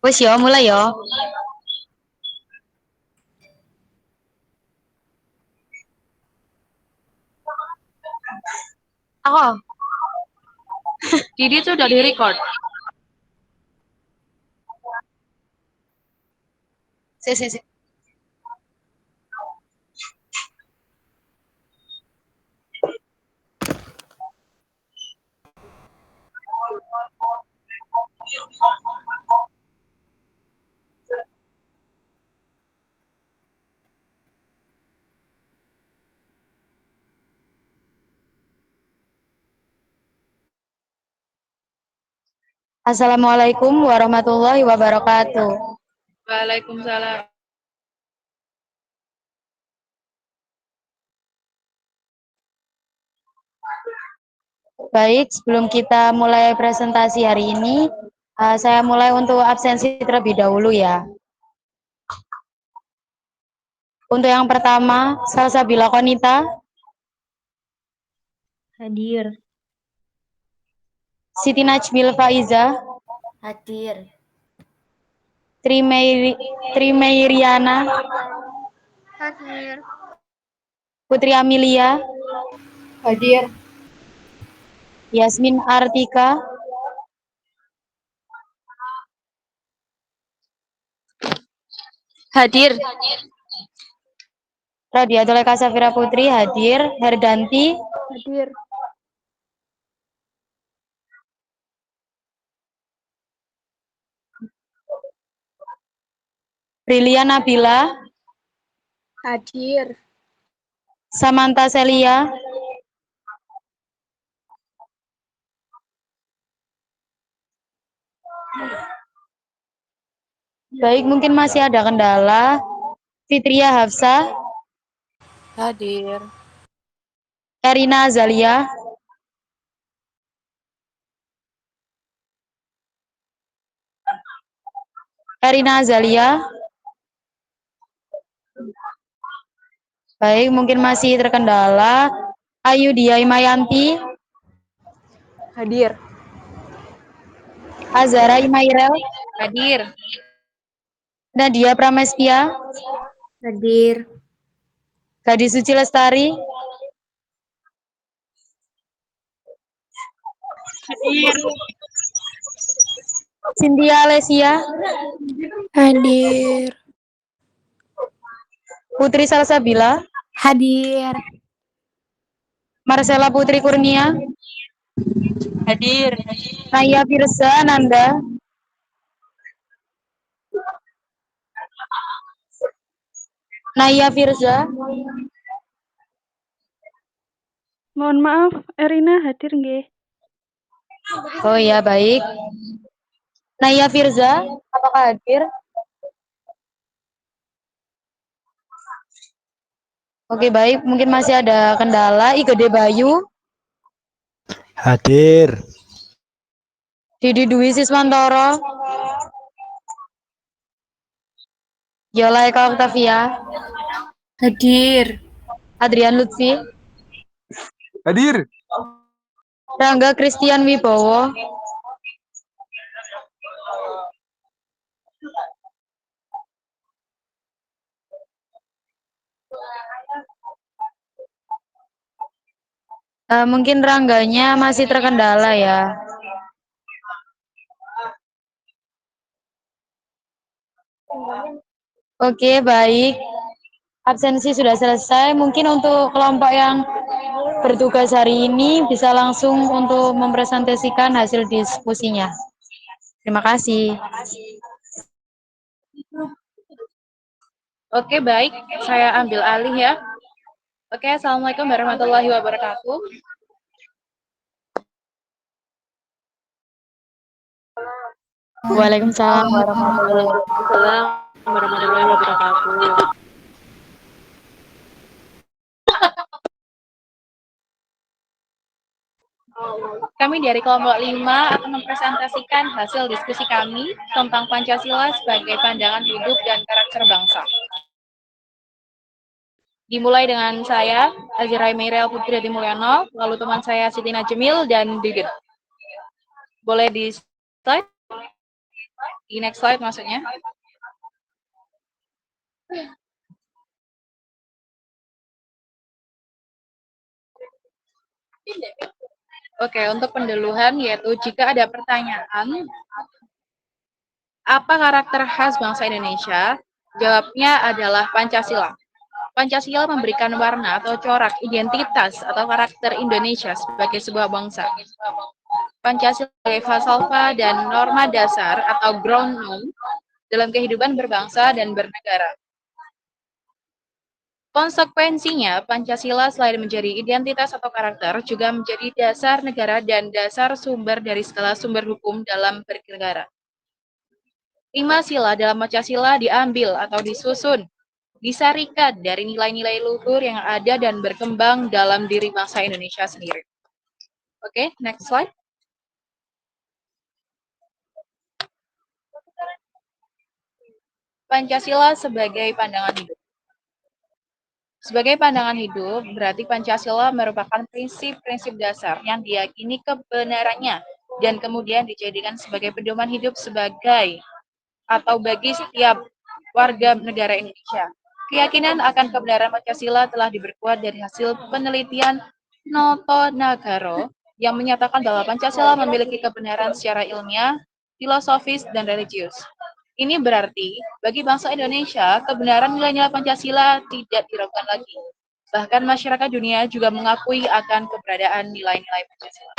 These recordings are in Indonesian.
Wes yo, mulai yo. Aku, Jadi itu udah di record. si. Assalamualaikum warahmatullahi wabarakatuh. Waalaikumsalam. Baik, sebelum kita mulai presentasi hari ini, saya mulai untuk absensi terlebih dahulu ya. Untuk yang pertama, Salsabila Konita, Hadir. Siti Najmil Faiza, Hadir. Trimeiriana, Hadir. Putri Amelia, Hadir. Yasmin Artika, Hadir. Radiatul Eka Safira Putri hadir, Herdanti, Hadir. Brilian Nabila, Hadir. Samantha Celia, baik mungkin masih ada kendala. Fitria Hafsah, Hadir. Erina Azalia, baik mungkin masih terkendala. Ayu Dia Imayanti, Hadir. Azara Imairel, Hadir. Nadia Pramestia, Hadir. Gadis Suci Lestari, Hadir. Cynthia Alesia, Hadir. Putri Salsabila, Hadir. Marcella Putri Kurnia, Hadir. Naya Firza Nanda, Naya Firza, Mohon maaf, Erina hadir nggih? oh ya baik. Naya Firza, apakah hadir? Oke baik, mungkin masih ada kendala. Igede Bayu, Hadir. Didi Dwi Siswantoro, Yola Eka Octavia, Hadir. Adrian Lutfi, Hadir. Rangga Christian Wibowo, mungkin Rangganya masih terkendala ya. Oke baik, absensi sudah selesai. Mungkin untuk kelompok yang bertugas hari ini bisa langsung untuk mempresentasikan hasil diskusinya. Terima kasih. Oke, baik. Saya ambil alih ya. Oke, Assalamualaikum warahmatullahi wabarakatuh. Waalaikumsalam warahmatullahi wabarakatuh. Waalaikumsalam warahmatullahi wabarakatuh. Kami dari kelompok 5 akan mempresentasikan hasil diskusi kami tentang Pancasila sebagai pandangan hidup dan karakter bangsa. Dimulai dengan saya, Azira Meirel Putri Hadi Mulyano, lalu teman saya Siti Najmil dan Didit. Boleh di slide? Di next slide maksudnya. Oke, untuk pendahuluan yaitu jika ada pertanyaan, apa karakter khas bangsa Indonesia? Jawabnya adalah Pancasila. Pancasila memberikan warna atau corak identitas atau karakter Indonesia sebagai sebuah bangsa. Pancasila sebagai falsafah dan norma dasar atau ground norm dalam kehidupan berbangsa dan bernegara. Konsekuensinya, Pancasila selain menjadi identitas atau karakter, juga menjadi dasar negara dan dasar sumber dari segala sumber hukum dalam bernegara. 5 sila dalam Pancasila diambil atau disusun, disarikan dari nilai-nilai luhur yang ada dan berkembang dalam diri bangsa Indonesia sendiri. Oke, next slide. Pancasila sebagai pandangan hidup. Sebagai pandangan hidup, berarti Pancasila merupakan prinsip-prinsip dasar yang diyakini kebenarannya dan kemudian dijadikan sebagai pedoman hidup sebagai atau bagi setiap warga negara Indonesia. Keyakinan akan kebenaran Pancasila telah diperkuat dari hasil penelitian Noto Nagaro yang menyatakan bahwa Pancasila memiliki kebenaran secara ilmiah, filosofis, dan religius. Ini berarti, bagi bangsa Indonesia, kebenaran nilai-nilai Pancasila tidak diragukan lagi. Bahkan masyarakat dunia juga mengakui akan keberadaan nilai-nilai Pancasila.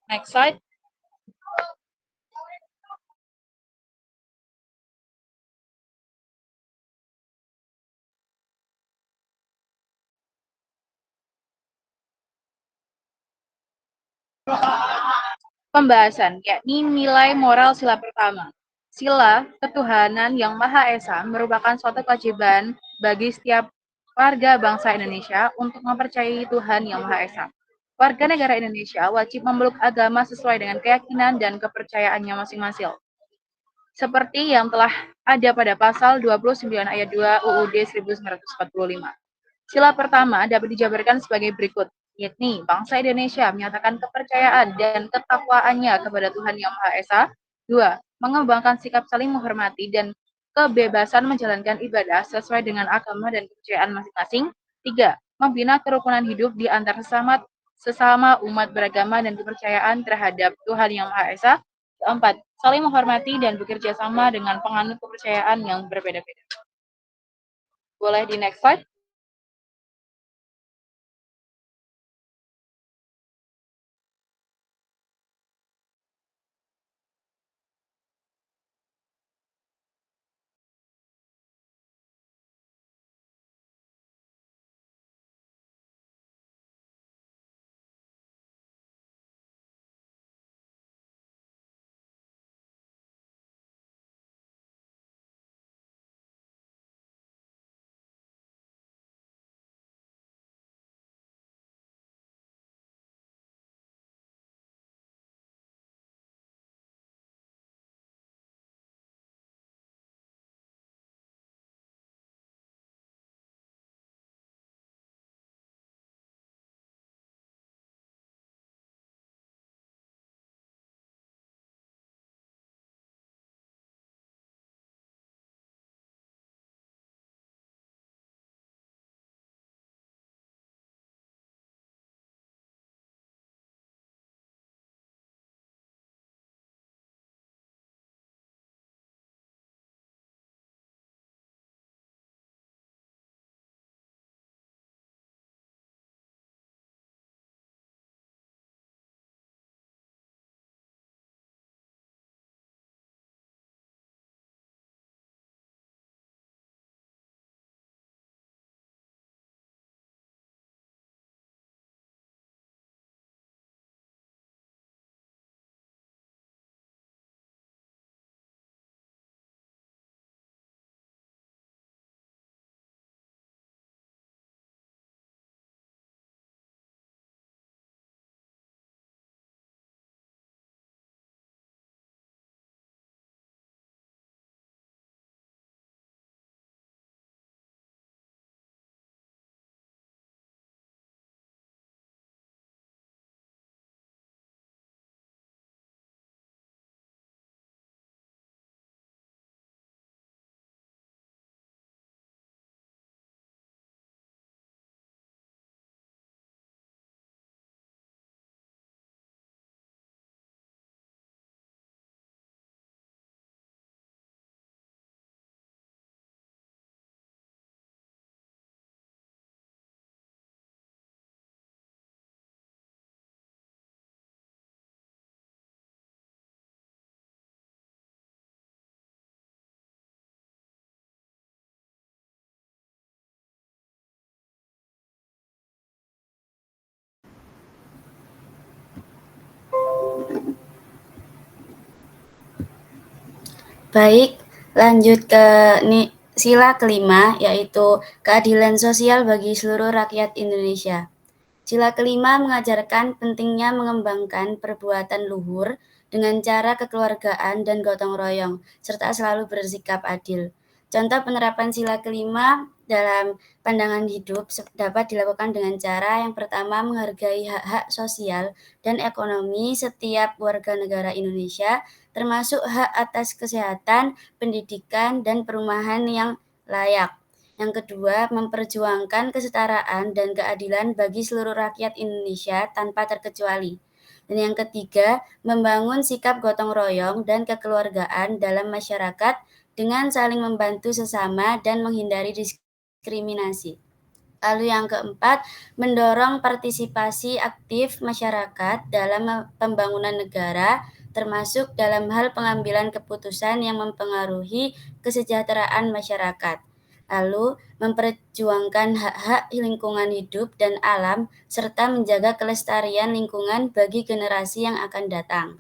Next slide. Pembahasan, yakni nilai moral sila pertama. Sila ketuhanan yang Maha Esa merupakan suatu kewajiban bagi setiap warga bangsa Indonesia untuk mempercayai Tuhan yang Maha Esa. Warga negara Indonesia wajib memeluk agama sesuai dengan keyakinan dan kepercayaannya masing-masing. Seperti yang telah ada pada pasal 29 ayat 2 UUD 1945. Sila pertama dapat dijabarkan sebagai berikut, yakni bangsa Indonesia menyatakan kepercayaan dan ketakwaannya kepada Tuhan Yang Maha Esa. 2. Mengembangkan sikap saling menghormati dan kebebasan menjalankan ibadah sesuai dengan agama dan kepercayaan masing-masing. 3. Membina kerukunan hidup di antara sesama umat beragama dan kepercayaan terhadap Tuhan Yang Maha Esa. 4. Saling menghormati dan bekerja sama dengan penganut kepercayaan yang berbeda-beda. Boleh di next slide? Baik, lanjut ke sila kelima, yaitu keadilan sosial bagi seluruh rakyat Indonesia. Sila kelima mengajarkan pentingnya mengembangkan perbuatan luhur dengan cara kekeluargaan dan gotong royong, serta selalu bersikap adil. Contoh penerapan sila kelima dalam pandangan hidup dapat dilakukan dengan cara yang pertama menghargai hak-hak sosial dan ekonomi setiap warga negara Indonesia, termasuk hak atas kesehatan, pendidikan, dan perumahan yang layak. Yang kedua, memperjuangkan kesetaraan dan keadilan bagi seluruh rakyat Indonesia tanpa terkecuali. Dan yang ketiga, membangun sikap gotong royong dan kekeluargaan dalam masyarakat dengan saling membantu sesama dan menghindari diskriminasi. Lalu yang keempat, mendorong partisipasi aktif masyarakat dalam pembangunan negara, termasuk dalam hal pengambilan keputusan yang mempengaruhi kesejahteraan masyarakat. Lalu, memperjuangkan hak-hak lingkungan hidup dan alam, serta menjaga kelestarian lingkungan bagi generasi yang akan datang.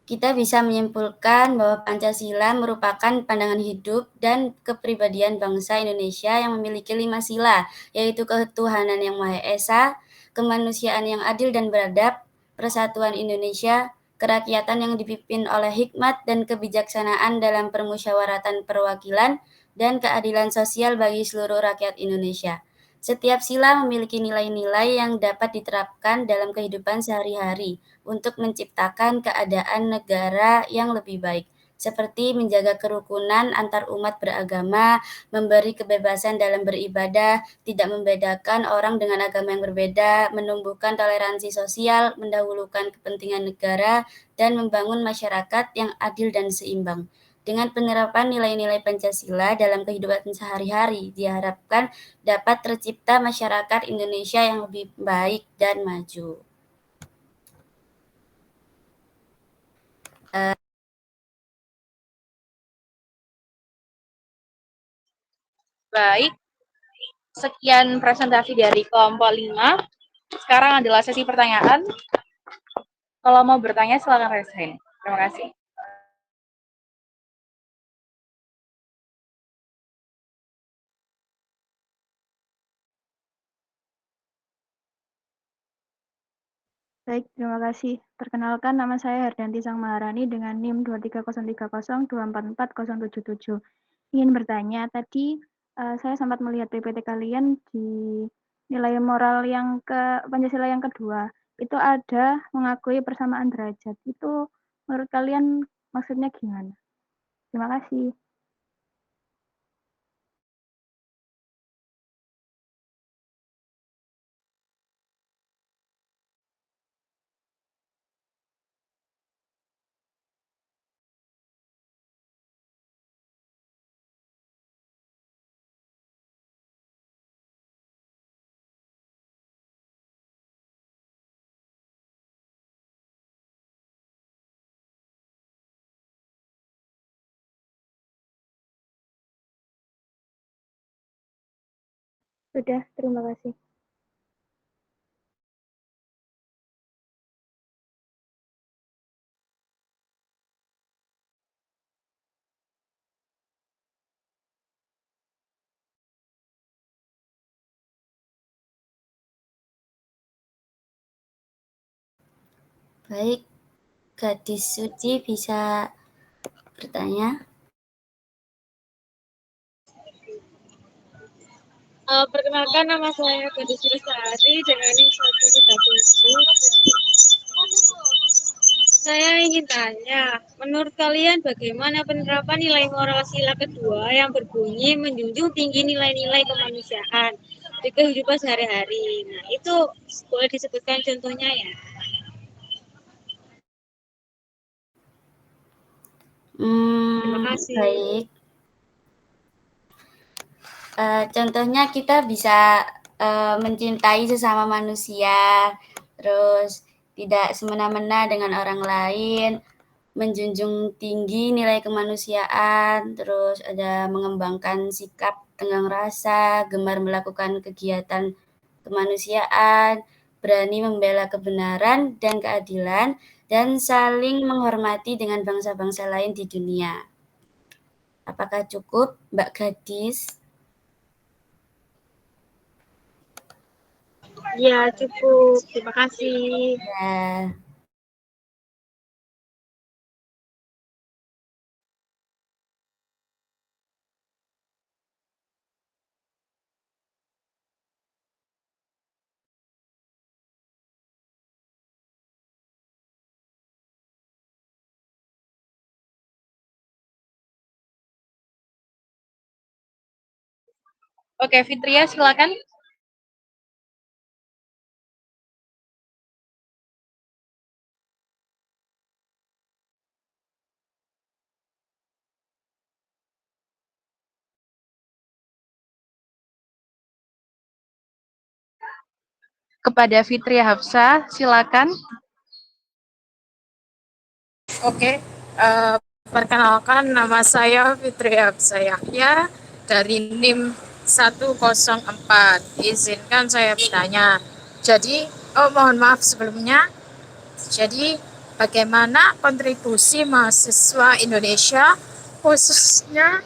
Kita bisa menyimpulkan bahwa Pancasila merupakan pandangan hidup dan kepribadian bangsa Indonesia yang memiliki 5 sila, yaitu ketuhanan yang Maha Esa, kemanusiaan yang adil dan beradab, persatuan Indonesia, kerakyatan yang dipimpin oleh hikmat dan kebijaksanaan dalam permusyawaratan perwakilan, dan keadilan sosial bagi seluruh rakyat Indonesia. Setiap sila memiliki nilai-nilai yang dapat diterapkan dalam kehidupan sehari-hari untuk menciptakan keadaan negara yang lebih baik, seperti menjaga kerukunan antar umat beragama, memberi kebebasan dalam beribadah, tidak membedakan orang dengan agama yang berbeda, menumbuhkan toleransi sosial, mendahulukan kepentingan negara, dan membangun masyarakat yang adil dan seimbang. Dengan penerapan nilai-nilai Pancasila dalam kehidupan sehari-hari, diharapkan dapat tercipta masyarakat Indonesia yang lebih baik dan maju. Baik, sekian presentasi dari kelompok 5. Sekarang adalah sesi pertanyaan. Kalau mau bertanya, silakan raise hand. Terima kasih. Baik, terima kasih. Perkenalkan, nama saya Herdanti Sang Maharani dengan NIM 23030244077. Ingin bertanya, tadi saya sempat melihat PPT kalian di nilai moral Pancasila yang kedua. Itu ada mengakui persamaan derajat. Itu menurut kalian maksudnya gimana? Terima kasih. Sudah, terima kasih. Baik, Gadis Suci bisa bertanya. Perkenalkan, nama saya Gadis Lestari dengan NIM 137. Saya ingin tanya, menurut kalian bagaimana penerapan nilai moral sila kedua yang berbunyi menjunjung tinggi nilai-nilai kemanusiaan di kehidupan sehari-hari? Nah, itu boleh disebutkan contohnya ya? Terima kasih. Baik. Contohnya kita bisa mencintai sesama manusia, terus tidak semena-mena dengan orang lain, menjunjung tinggi nilai kemanusiaan, terus ada mengembangkan sikap tenggang rasa, gemar melakukan kegiatan kemanusiaan, berani membela kebenaran dan keadilan, dan saling menghormati dengan bangsa-bangsa lain di dunia. Apakah cukup, Mbak Gadis? Ya, cukup. Terima kasih. Ya. Oke, Fitria silakan. Kepada Fitria Hafsah, silakan. Oke, perkenalkan nama saya Fitri Hafsah Yahya dari NIM 104. Izinkan saya bertanya. Jadi, mohon maaf sebelumnya. Jadi, bagaimana kontribusi mahasiswa Indonesia, khususnya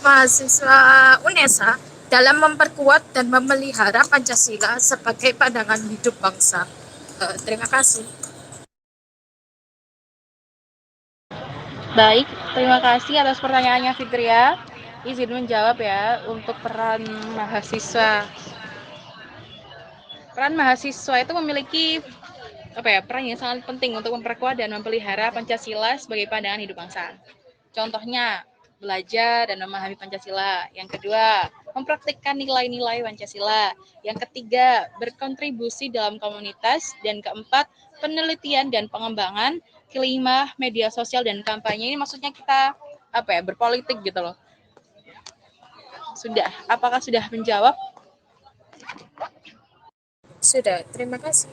mahasiswa UNESA, dalam memperkuat dan memelihara Pancasila sebagai pandangan hidup bangsa? Terima kasih. Baik, terima kasih atas pertanyaannya Fitria. Izin menjawab ya untuk peran mahasiswa. Peran mahasiswa itu memiliki peran yang sangat penting untuk memperkuat dan memelihara Pancasila sebagai pandangan hidup bangsa. Contohnya, belajar dan memahami Pancasila. Yang kedua, mempraktikkan nilai-nilai Pancasila. Yang ketiga, berkontribusi dalam komunitas. Dan keempat, penelitian dan pengembangan. Kelima, media sosial dan kampanye. Ini maksudnya kita berpolitik gitu loh. Sudah, apakah sudah menjawab? Sudah, terima kasih.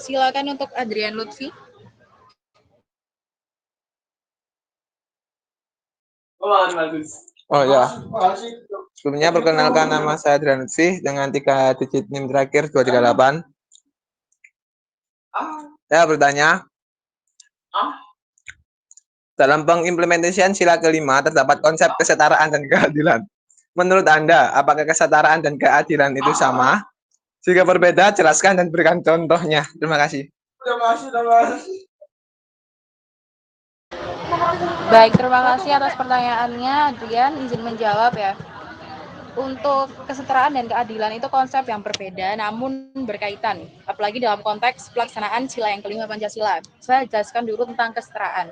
Silakan untuk Adrian Lutfi. Oh ya, sebelumnya perkenalkan nama saya Adrian Lutfi dengan 3 digit NIM terakhir 238. Saya bertanya, dalam pengimplementasian sila kelima terdapat konsep kesetaraan dan keadilan. Menurut Anda, apakah kesetaraan dan keadilan itu sama? Jika berbeda, jelaskan dan berikan contohnya. Terima kasih. Baik, terima kasih atas pertanyaannya, Adrian. Izin menjawab ya. Untuk kesetaraan dan keadilan itu konsep yang berbeda namun berkaitan, apalagi dalam konteks pelaksanaan sila yang kelima Pancasila. Saya jelaskan dulu tentang kesetaraan.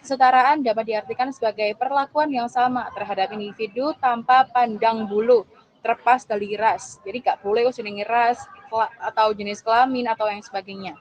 Kesetaraan dapat diartikan sebagai perlakuan yang sama terhadap individu tanpa pandang bulu, terlepas dari ras. Jadi nggak boleh jenenge ras atau jenis kelamin atau yang sebagainya.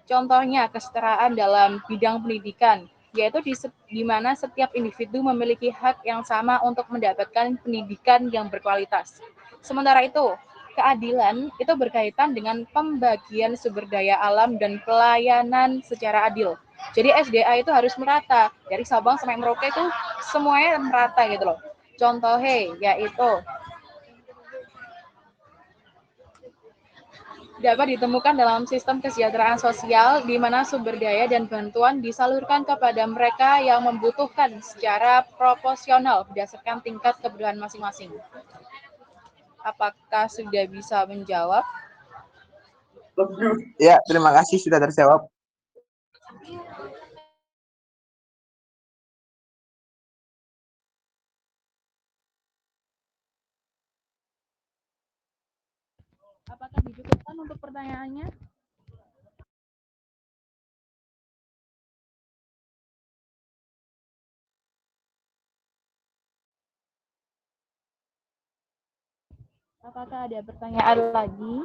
Contohnya kesetaraan dalam bidang pendidikan, yaitu di mana setiap individu memiliki hak yang sama untuk mendapatkan pendidikan yang berkualitas. Sementara itu, keadilan itu berkaitan dengan pembagian sumber daya alam dan pelayanan secara adil. Jadi SDA itu harus merata, dari Sabang sampai Merauke itu semuanya merata gitu loh. Contohnya yaitu dapat ditemukan dalam sistem kesejahteraan sosial di mana sumber daya dan bantuan disalurkan kepada mereka yang membutuhkan secara proporsional berdasarkan tingkat kebutuhan masing-masing. Apakah sudah bisa menjawab? Ya, terima kasih sudah terjawab. Apakah dicukupkan untuk pertanyaannya? Apakah ada pertanyaan lagi?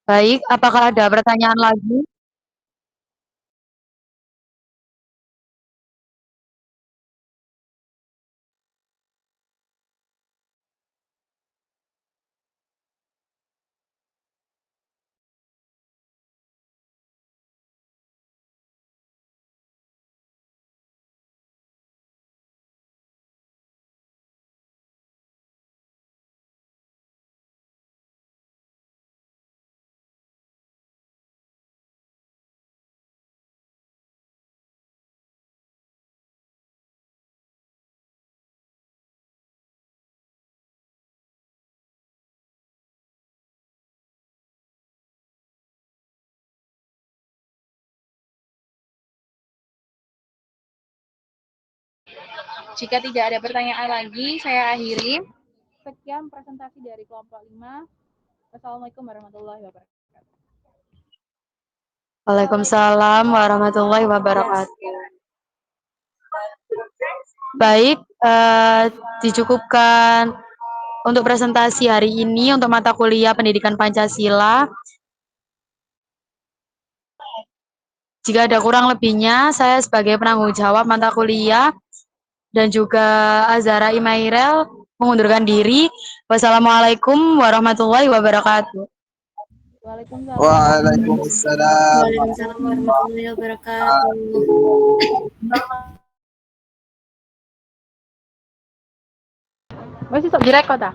Baik, apakah ada pertanyaan lagi? Jika tidak ada pertanyaan lagi, saya akhiri. Sekian presentasi dari kelompok 5. Wassalamualaikum warahmatullahi wabarakatuh. Waalaikumsalam warahmatullahi wabarakatuh. Baik, dicukupkan untuk presentasi hari ini untuk mata kuliah Pendidikan Pancasila. Jika ada kurang lebihnya, saya sebagai penanggung jawab mata kuliah dan juga Azhara Imairel mengundurkan diri. Wassalamualaikum warahmatullahi wabarakatuh. Waalaikumsalam. Waalaikumsalam. Waalaikumsalam warahmatullahi wabarakatuh. Masih sok direkod ah.